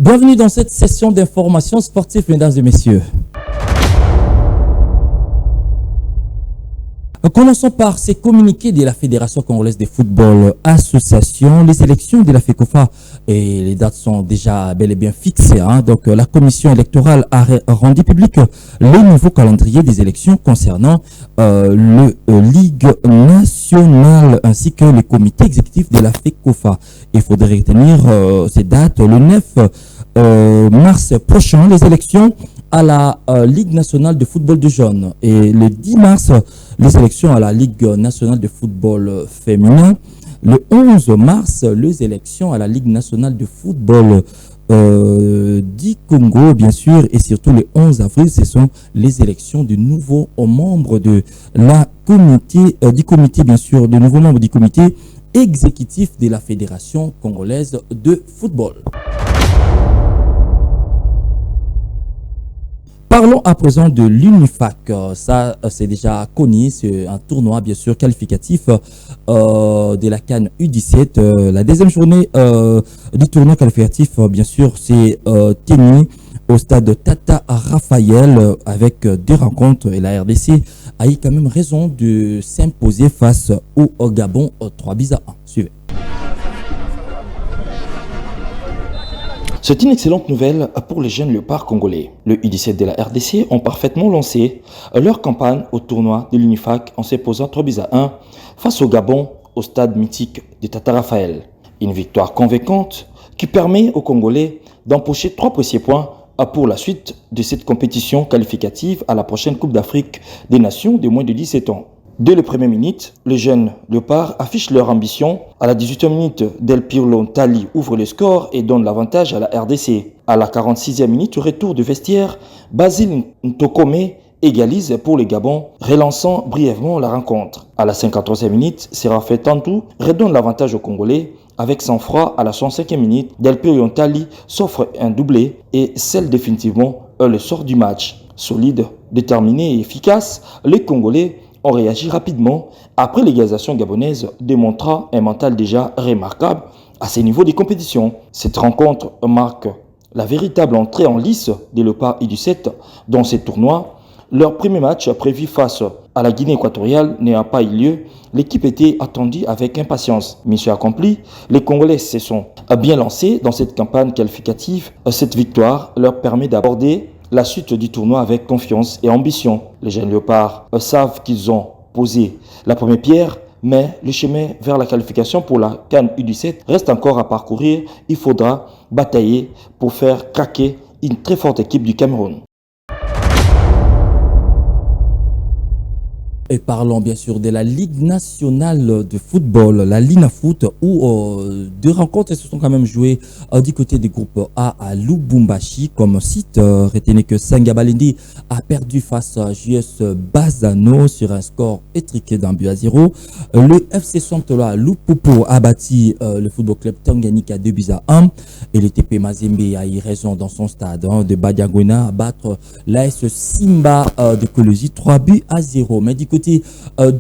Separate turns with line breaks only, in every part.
Bienvenue dans cette session d'information sportive, mesdames et messieurs. Commençons par ces communiqués de la Fédération congolaise de football association. Les élections de la FECOFA et les dates sont déjà bel et bien fixées. Donc la commission électorale a rendu public le nouveau calendrier des élections concernant le Ligue nationale ainsi que le comité exécutif de la FECOFA. Il faudrait retenir ces dates. Le 9 mars prochain, les élections à la Ligue nationale de football de jeunes et le 10 mars, les élections à la Ligue nationale de football féminin. Le 11 mars, les élections à la Ligue nationale de football du Congo, bien sûr, et surtout le 11 avril, ce sont les élections de nouveaux membres de la comité, du comité, bien sûr, de nouveaux membres du comité exécutif de la Fédération congolaise de football. Parlons à présent de l'UNIFAC. Ça, c'est déjà connu. C'est un tournoi, bien sûr, qualificatif de la CAN U17. La deuxième journée du tournoi qualificatif, bien sûr, c'est tenu au stade Tata Raphaël avec deux rencontres. Et la RDC a eu quand même raison de s'imposer face au Gabon 3-1. Suivez. C'est une excellente nouvelle pour les jeunes léopards congolais. Le U17 de la RDC ont parfaitement lancé leur campagne au tournoi de l'UNIFAC en s'imposant 3-1 face au Gabon au stade mythique de Tata Raphaël. Une victoire convaincante qui permet aux Congolais d'empocher 3 précieux points pour la suite de cette compétition qualificative à la prochaine Coupe d'Afrique des Nations de moins de 17 ans. Dès les premières minutes, les jeunes léopards affichent leur ambition. À la 18e minute, Del Pirlo Tali ouvre le score et donne l'avantage à la RDC. À la 46e minute, au retour du vestiaire, Basile Ntokome égalise pour les Gabon, relançant brièvement la rencontre. À la 53e minute, Séraphin Tantou redonne l'avantage aux Congolais. Avec sang-froid, à la 105e minute, Del Pirlo Tali s'offre un doublé et scelle définitivement le sort du match. Solide, déterminé et efficace, les Congolais ont réagi rapidement après l'égalisation gabonaise, démontrant un mental déjà remarquable à ces niveaux des compétitions. Cette rencontre marque la véritable entrée en lice des Léopards U17 dans ces tournois. Leur premier match prévu face à la Guinée équatoriale n'a pas eu lieu. L'équipe était attendue avec impatience. Mission accomplie, les Congolais se sont bien lancés dans cette campagne qualificative. Cette victoire leur permet d'aborder la suite du tournoi avec confiance et ambition. Les jeunes léopards savent qu'ils ont posé la première pierre, mais le chemin vers la qualification pour la CAN U17 reste encore à parcourir. Il faudra batailler pour faire craquer une très forte équipe du Cameroun. Et parlons bien sûr de la Ligue nationale de football, la Linafoot, où deux rencontres se sont quand même jouées du côté du groupe A à Lubumbashi comme site. Retenez que Sangabalendi a perdu face à JS Bazano sur un score étriqué d'1-0. Le FC Sontoloa Lupupo a battu le football club Tanganyika 2-1. Et le TP Mazembe a eu raison dans son stade de Badiagona à battre l'AS Simba de Colosie 3-0. Mais du côté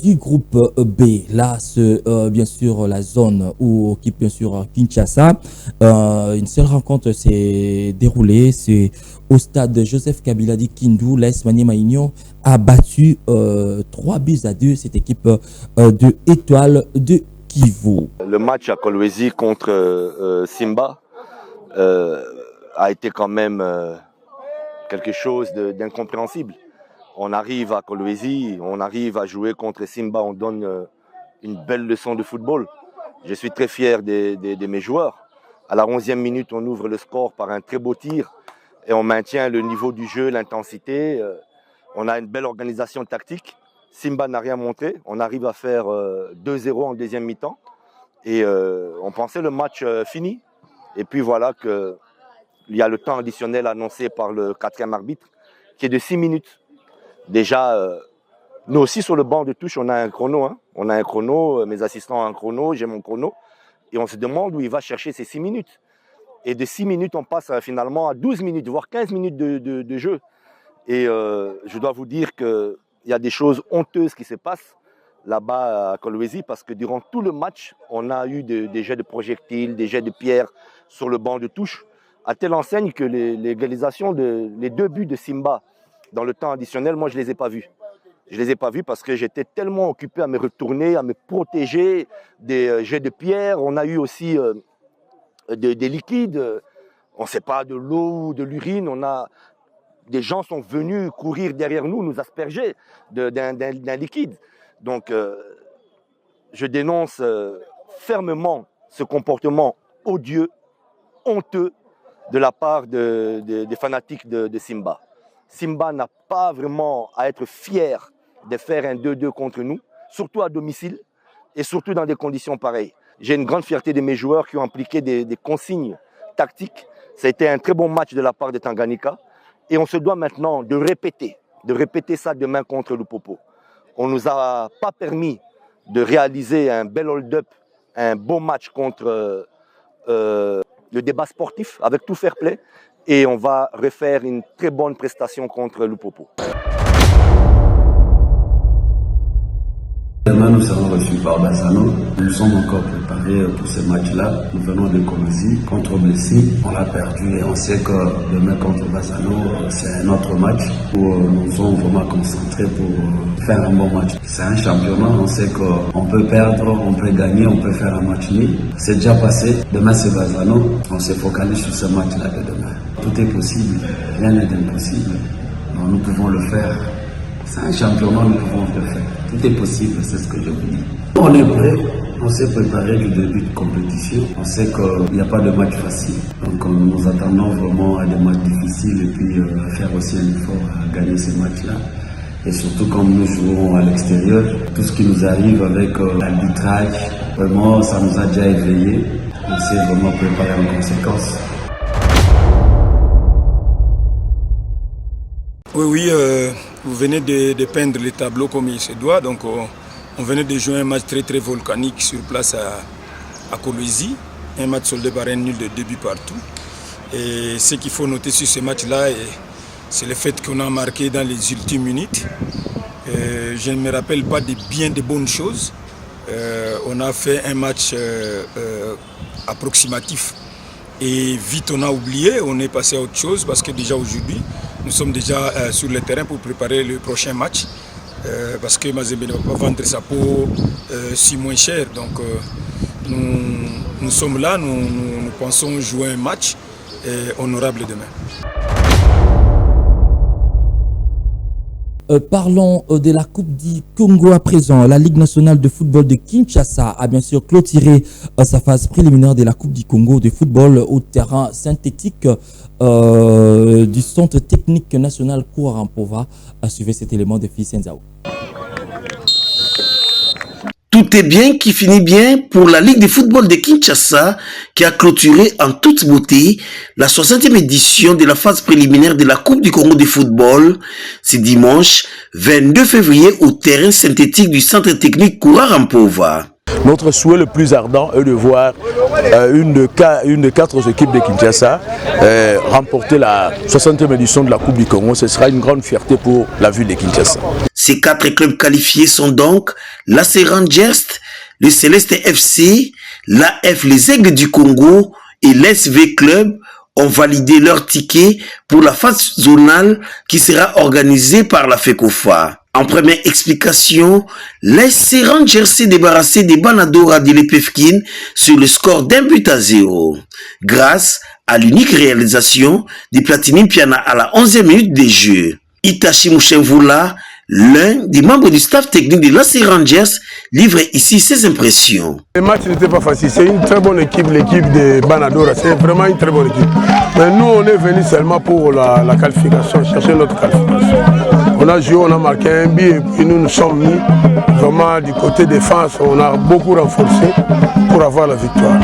du groupe B, là, c'est bien sûr la zone où occupe bien sûr Kinshasa. Une seule rencontre s'est déroulée, c'est au stade Joseph Kabila di Kindu. L'AS Maniema Union a battu 3-2 cette équipe de Étoile de Kivu.
Le match à Kolwezi contre Simba a été quand même quelque chose d'incompréhensible. On arrive à Kolwezi, on arrive à jouer contre Simba, on donne une belle leçon de football. Je suis très fier de mes joueurs. À la 11e minute, on ouvre le score par un très beau tir et on maintient le niveau du jeu, l'intensité. On a une belle organisation tactique. Simba n'a rien montré. On arrive à faire 2-0 en deuxième mi-temps. Et on pensait le match fini. Et puis voilà qu'il y a le temps additionnel annoncé par le 4e arbitre qui est de 6 minutes. Déjà, nous aussi sur le banc de touche, on a un chrono. On a un chrono, mes assistants ont un chrono, j'ai mon chrono. Et on se demande où il va chercher ces 6 minutes. Et de 6 minutes, on passe finalement à 12 minutes, voire 15 minutes de jeu. Et je dois vous dire qu'il y a des choses honteuses qui se passent là-bas à Kolwezi parce que durant tout le match, on a eu des jets de projectiles, des jets de pierres sur le banc de touche. à telle enseigne que l'égalisation, les 2 buts de Simba dans le temps additionnel, moi je ne les ai pas vus. Je ne les ai pas vus parce que j'étais tellement occupé à me retourner, à me protéger des jets de pierre. On a eu aussi des liquides, on ne sait pas, de l'eau ou de l'urine. Des gens sont venus courir derrière nous, nous asperger d'un liquide. Donc je dénonce fermement ce comportement odieux, honteux de la part des fanatiques de Simba. Simba n'a pas vraiment à être fier de faire un 2-2 contre nous, surtout à domicile et surtout dans des conditions pareilles. J'ai une grande fierté de mes joueurs qui ont appliqué des consignes tactiques. Ça a été un très bon match de la part de Tanganyika et on se doit maintenant de répéter ça demain contre Lupopo. On ne nous a pas permis de réaliser un bel hold-up, un beau match contre le débat sportif avec tout fair play et on va refaire une très bonne prestation contre Lupopo.
Demain, nous serons reçus par Bassano. Nous sommes encore préparés pour ce match-là. Nous venons de Konosi contre Blessing. On l'a perdu et on sait que demain contre Bassano, c'est un autre match où nous sommes vraiment concentrés pour faire un bon match. C'est un championnat, on sait qu'on peut perdre, on peut gagner, on peut faire un match nul. C'est déjà passé. Demain, c'est Bassano. On se focalise sur ce match-là de demain. Tout est possible, rien n'est impossible. Donc, nous pouvons le faire. C'est un championnat, nous pouvons le faire. Tout est possible, c'est ce que je vous dis. On est prêt, on s'est préparé du début de compétition. On sait qu'il n'y a pas de match facile. Donc nous attendons vraiment à des matchs difficiles et puis à faire aussi un effort à gagner ces matchs-là. Et surtout comme nous jouons à l'extérieur, tout ce qui nous arrive avec l'arbitrage, vraiment ça nous a déjà éveillés. On s'est vraiment préparé en conséquence.
Oui, vous venez de peindre les tableaux comme il se doit. Donc, on venait de jouer un match très très volcanique sur place à Kolwezi. Un match soldé par un nul de 2 buts partout. Et ce qu'il faut noter sur ce match-là, c'est le fait qu'on a marqué dans les ultimes minutes. Je ne me rappelle pas de bien de bonnes choses. On a fait un match approximatif. Et vite on a oublié, on est passé à autre chose parce que déjà aujourd'hui, nous sommes déjà sur le terrain pour préparer le prochain match. Parce que Mazembe ne va pas vendre sa peau si moins cher. Donc nous sommes là, nous pensons jouer un match honorable demain.
Parlons de la Coupe du Congo à présent. La Ligue nationale de football de Kinshasa a bien sûr clôturé sa phase préliminaire de la Coupe du Congo de football au terrain synthétique du Centre technique national Kouarampova. Suivez cet élément de Fils Nzao.
Tout est bien qui finit bien pour la Ligue de football de Kinshasa qui a clôturé en toute beauté la 60e édition de la phase préliminaire de la Coupe du Congo de football ce dimanche 22 février au terrain synthétique du centre technique Kouarampova.
Notre souhait le plus ardent est de voir une de 4 équipes de Kinshasa remporter la 60e édition de la Coupe du Congo. Ce sera une grande fierté pour la ville de Kinshasa.
Ces 4 clubs qualifiés sont donc l'AC Rangers, le Céleste FC, l'AF Les Aigles du Congo et l'SV Club ont validé leur ticket pour la phase zonale qui sera organisée par la FECOFA. En première explication, l'AC Rangers s'est débarrassé des Banadora de l'Epefkin sur le score d'1-0, grâce à l'unique réalisation de Platini Piana à la 11e minute de jeu. Itachi Mouchemvoula, l'un des membres du staff technique de l'AC Rangers, livre ici ses impressions.
Le match n'était pas facile, c'est une très bonne équipe, l'équipe de Banadora, c'est vraiment une très bonne équipe. Mais nous, on est venus seulement pour la qualification, chercher notre qualification. On a joué, on a marqué un but et puis nous sommes mis vraiment du côté défense, on a beaucoup renforcé pour avoir la victoire.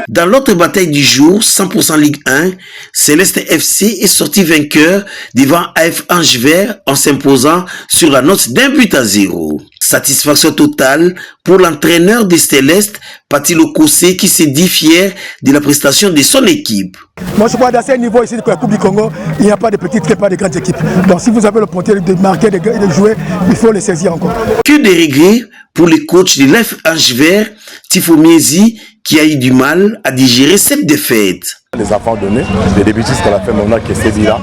Dans l'autre bataille du jour, 100% Ligue 1, Céleste FC est sorti vainqueur devant AF Angevert en s'imposant sur la note d'1-0. Satisfaction totale pour l'entraîneur des Célestes, Paty Lokose, qui s'est dit fier de la prestation de son équipe.
Moi je crois qu'à ce niveau ici de la Coupe du Congo, il n'y a pas de petites et pas de grandes équipes. Donc si vous avez l'opportunité de marquer, de jouer, il faut les saisir encore.
Que de regrets pour le coach de l'EF Angevert, Tifo Miezi, qui a eu du mal à digérer cette défaite.
Les enfants donnés, les débutistes qu'on a fait maintenant, qui est là,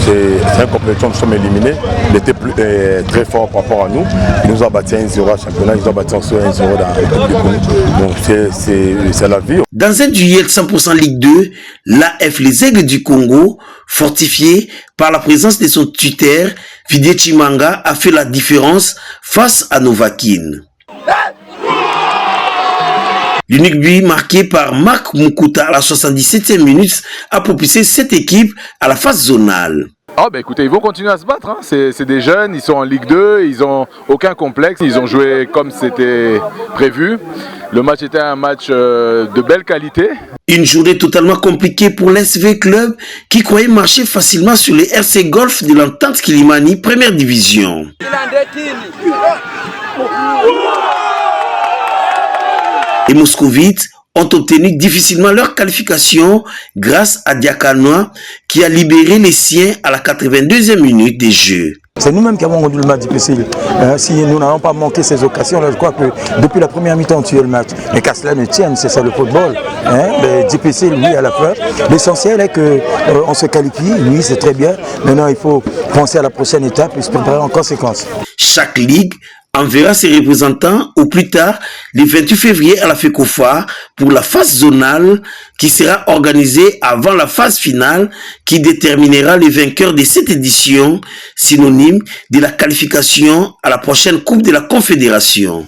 c'est un compétition, nous sommes éliminés. Il était très fort par rapport à nous. Il nous a battu 1-0 à championnat, ils ont battu ensuite 1-0 dans l'équipe de Congo. Donc c'est la vie.
Dans un duel 100% Ligue 2, l'AF Les Aigles du Congo, fortifié par la présence de son tuteur, Fidé Chimanga, a fait la différence face à Novakin. L'unique but marqué par Marc Mukuta à la 77e minute a propulsé cette équipe à la phase zonale.
Ah bah écoutez, ils vont continuer à se battre, hein. C'est des jeunes, ils sont en Ligue 2, ils n'ont aucun complexe, ils ont joué comme c'était prévu. Le match était un match de belle qualité.
Une journée totalement compliquée pour l'SV Club qui croyait marcher facilement sur les RC Golf de l'Entente Kilimani, première division. Les Moscovites ont obtenu difficilement leur qualification grâce à Diakanois qui a libéré les siens à la 82e minute des jeux.
C'est nous-mêmes qui avons rendu le match difficile. Si nous n'avons pas manqué ces occasions, je crois que depuis la première mi-temps, on tuait le match. Mais qu'à cela ne tienne, c'est ça le football. Difficile, oui, à la fin. L'essentiel est qu'on se qualifie, oui, c'est très bien. Maintenant, il faut penser à la prochaine étape et se préparer en conséquence.
Chaque ligue enverra ses représentants au plus tard le 28 février à la FECOFA pour la phase zonale qui sera organisée avant la phase finale qui déterminera les vainqueurs de cette édition, synonyme de la qualification à la prochaine Coupe de la Confédération.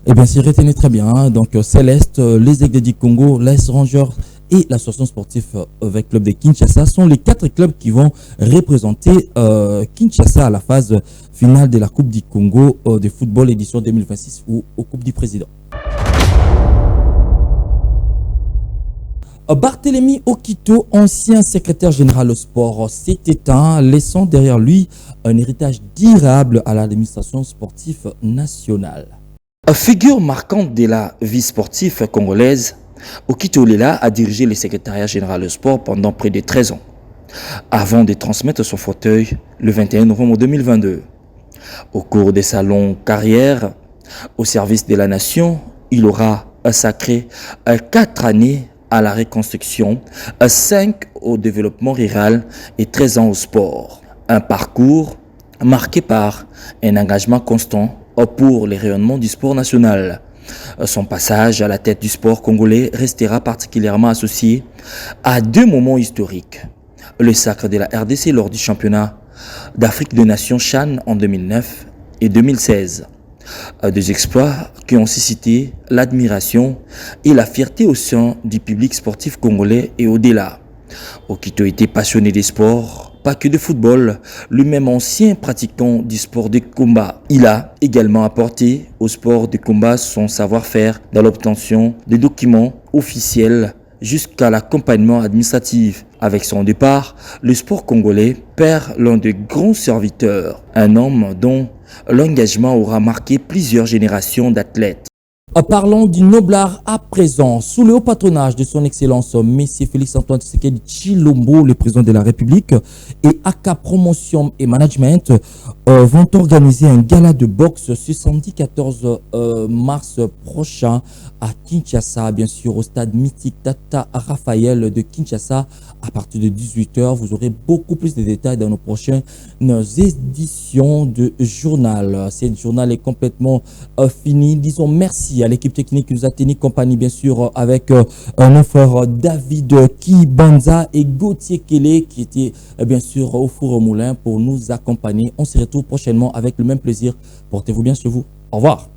Eh bien, si retenez très bien, hein, donc Céleste, les Aigles du Congo, l'AS Rangers et l'association sportive avec Club de Kinshasa sont les 4 clubs qui vont représenter Kinshasa à la phase finale de la Coupe du Congo de football édition 2026 ou aux Coupes du Président. Barthélemy Okito, ancien secrétaire général au sport, s'est éteint, laissant derrière lui un héritage durable à l'administration sportive nationale. Figure marquante de la vie sportive congolaise, Okito Lela a dirigé le secrétariat général au sport pendant près de 13 ans, avant de transmettre son fauteuil le 21 novembre 2022. Au cours de sa longue carrière au service de la nation, il aura sacré 4 années à la reconstruction, 5 au développement rural et 13 ans au sport. Un parcours marqué par un engagement constant pour les rayonnements du sport national. Son passage à la tête du sport congolais restera particulièrement associé à 2 moments historiques. Le sacre de la RDC lors du championnat d'Afrique des Nations CHAN en 2009 et 2016. 2 exploits qui ont suscité l'admiration et la fierté au sein du public sportif congolais et au-delà. Okito était passionné des sports, pas que de football, lui-même ancien pratiquant du sport de combat. Il a également apporté au sport de combat son savoir-faire dans l'obtention des documents officiels jusqu'à l'accompagnement administratif. Avec son départ, le sport congolais perd l'un des grands serviteurs, un homme dont l'engagement aura marqué plusieurs générations d'athlètes. Parlons du noblard à présent. Sous le haut patronage de son excellence M. Félix-Antoine Tshisekedi Tshilombo, le président de la République, et AK Promotion et Management vont organiser un gala de boxe ce samedi 14 mars prochain à Kinshasa, bien sûr au stade mythique Tata Raphaël de Kinshasa. À partir de 18 h, vous aurez beaucoup plus de détails dans nos prochaines éditions de journal. Cette journal est complètement fini. Disons merci à l'équipe technique qui nous a tenu compagnie, bien sûr, avec nos frères David Kibanza et Gauthier Kélé qui étaient bien sûr au four au moulin pour nous accompagner. On se retrouve prochainement avec le même plaisir. Portez-vous bien chez vous. Au revoir.